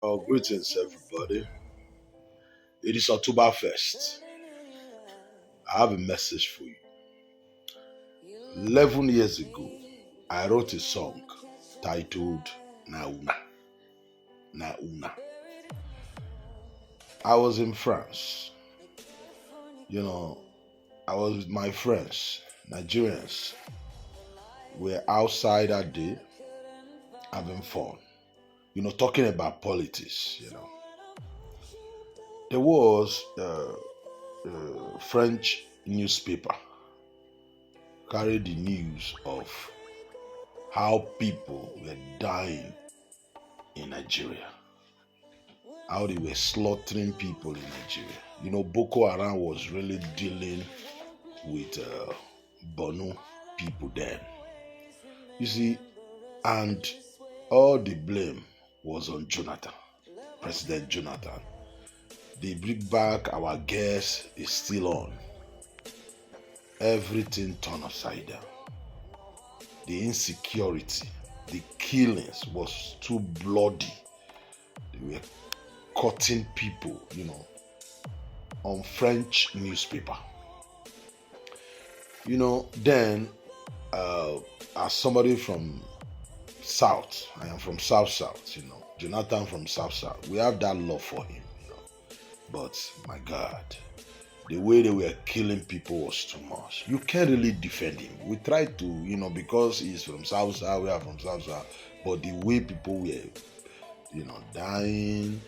Oh, greetings, everybody. It is October 1st. I have a message for you. 11 years ago, I wrote a song titled Nauna. Nauna. I was in France. You know, I was with my friends, Nigerians. We're outside that day having fun. Talking about politics. There was a French newspaper carried the news of how people were dying in Nigeria, how they were slaughtering people in Nigeria. Boko Haram was really dealing with Bonu people then. You see, and all the blame was on Jonathan, President Jonathan. The bring back our gas is still on. Everything turned upside down. The insecurity, the killings was too bloody. They were cutting people, on French newspaper. Then as somebody from South, I am from South, Jonathan from South. We have that love for him. But my God, the way they were killing people was too much. You can't really defend him. We tried to, because he's from South, we are from South, but the way people were, dying,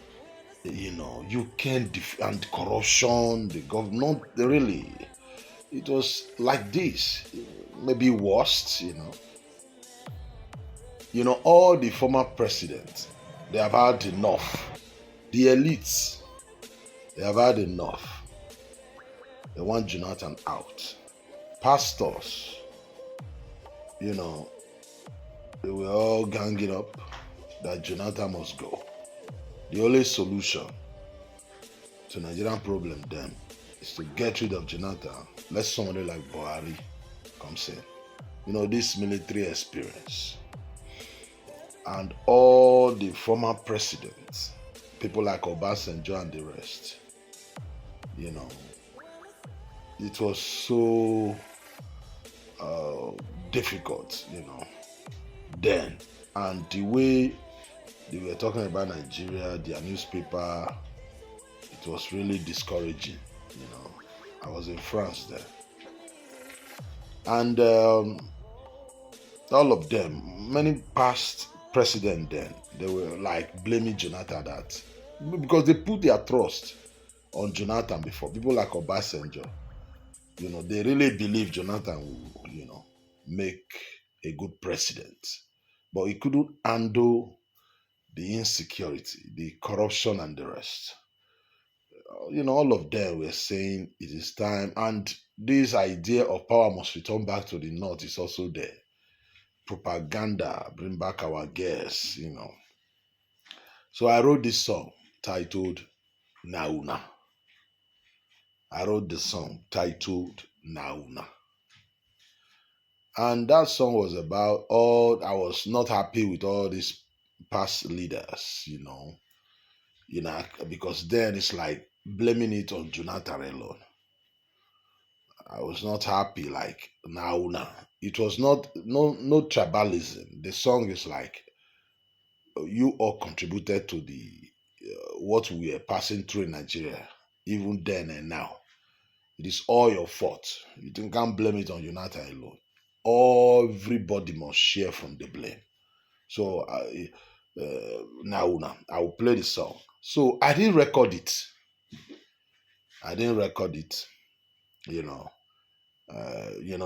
you can't defend corruption, the government, really. It was like this, maybe worst. All the former presidents, they have had enough. The elites, they have had enough. They want Jonathan out. Pastors, they were all ganging up that Jonathan must go. The only solution to Nigerian problem then is to get rid of Jonathan. Let somebody like Buhari comes in. This military experience. And all the former presidents, people like Obasanjo and the rest, it was so difficult, then. And the way they were talking about Nigeria, their newspaper, it was really discouraging. I was in France then. And all of them, many past presidents then, they were like blaming Jonathan that because they put their trust on Jonathan before. People like Obasanjo, they really believe Jonathan will, make a good president. But he couldn't handle the insecurity, the corruption and the rest. All of them were saying it is time. And this idea of power must return back to the north is also there. Propaganda, bring back our gas. So I wrote this song titled Nauna. I wrote the song titled Nauna. And that song was about I was not happy with all these past leaders, because then it's like blaming it on Jonathan alone. I was not happy like Nauna. It was no tribalism. The song is like you all contributed to the what we are passing through in Nigeria, even then and now. It is all your fault. You can't blame it on Jonathan alone. Everybody must share from the blame. So now I will play the song. So I didn't record it.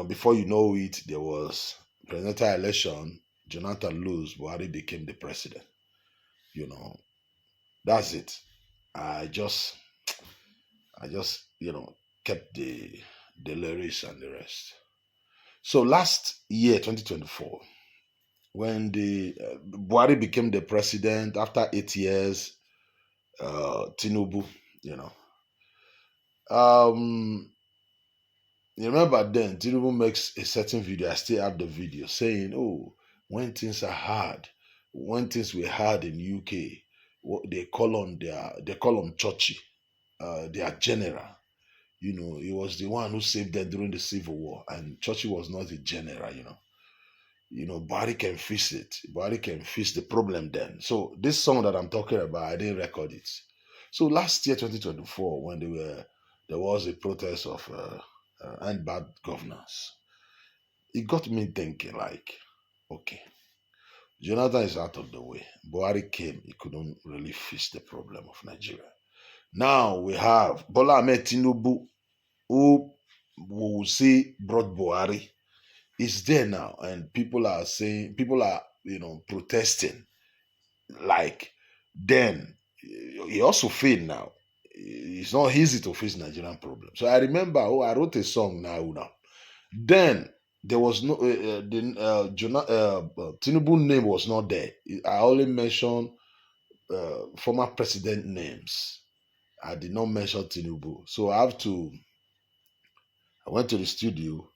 Before you know it, there was presidential election. Jonathan lose, Buhari became the president. That's it. I just kept the lyrics and the rest. So last year, 2024, when the Buhari became the president after 8 years, Tinubu, you remember then Tinubu makes a certain video. I still have the video, saying, "Oh, when things are hard, when things were hard in UK, they call on Churchy, their general. You know, he was the one who saved them during the Civil War, and Churchy was not a general. Buhari can fix it. Buhari can fix the problem then. So this song that I'm talking about, I didn't record it. So last year, 2024, when there was a protest of end bad governance, it got me thinking like, okay, Jonathan is out of the way. Buhari came, he couldn't really fix the problem of Nigeria. Now we have Bola Ahmed Tinubu, who we will say brought Buhari. Is there now, and people are protesting. Like, then he also failed now. It's not easy to face Nigerian problem. So I remember, I wrote a song now. Then there was no Tinubu name was not there. I only mentioned former president names. I did not mention Tinubu. So I went to the studio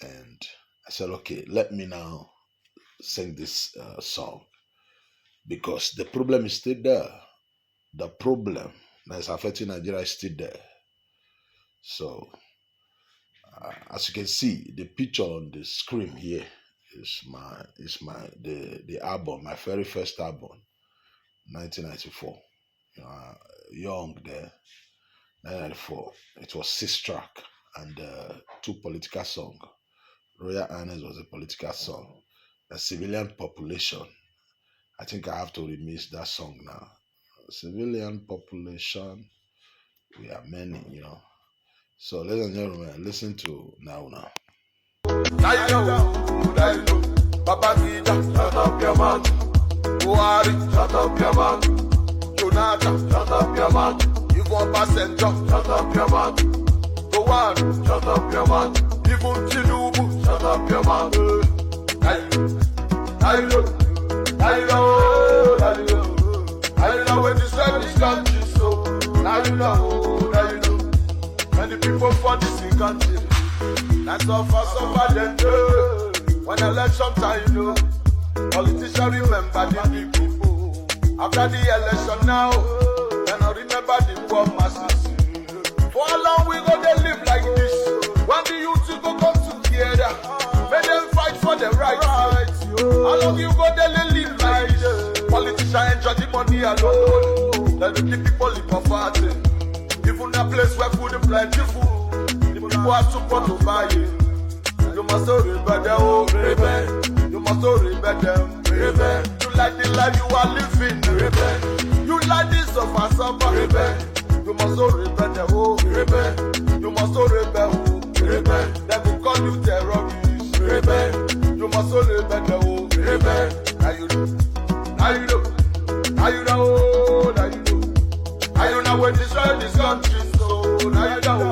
and I said, okay, let me now sing this song, because the problem is still there. The problem that is affecting Nigeria is still there. So, as you can see, the picture on the screen here is the album, my very first album, 1994. Young there, 1994. It was 6 track and 2 political songs. Royal Highness was a political song. A Civilian Population. I think I have to remix that song now. Civilian population. We are many, So, ladies and gentlemen, listen to now. Papa Gida, shut up your mouth. Buhari, shut up your mouth. Jonathan, shut up your mouth. Even Passenger, shut up your mouth. Buhari, shut up your mouth. Even Tinubu, shut up your mouth. I know when you serve this country, so now you know. Many people for this country, that's all for somebody do. When election time, politicians remember the people. After the election now, then I remember the poor masses. For how long we gonna live like this? When the youth go come together, make them fight for the right. How long you gonna live like this? Politicians enjoy the money alone. Let the people live for party. Even a place where food is plentiful, the people have support to buy it. You must rebel them, you must rebel them. You like the life you are living, you like this of a suffer. You must rebel them, you must rebel. They will call you terrorists. You must rebel them. Now you know. I don't know when destroy this country, so now you know.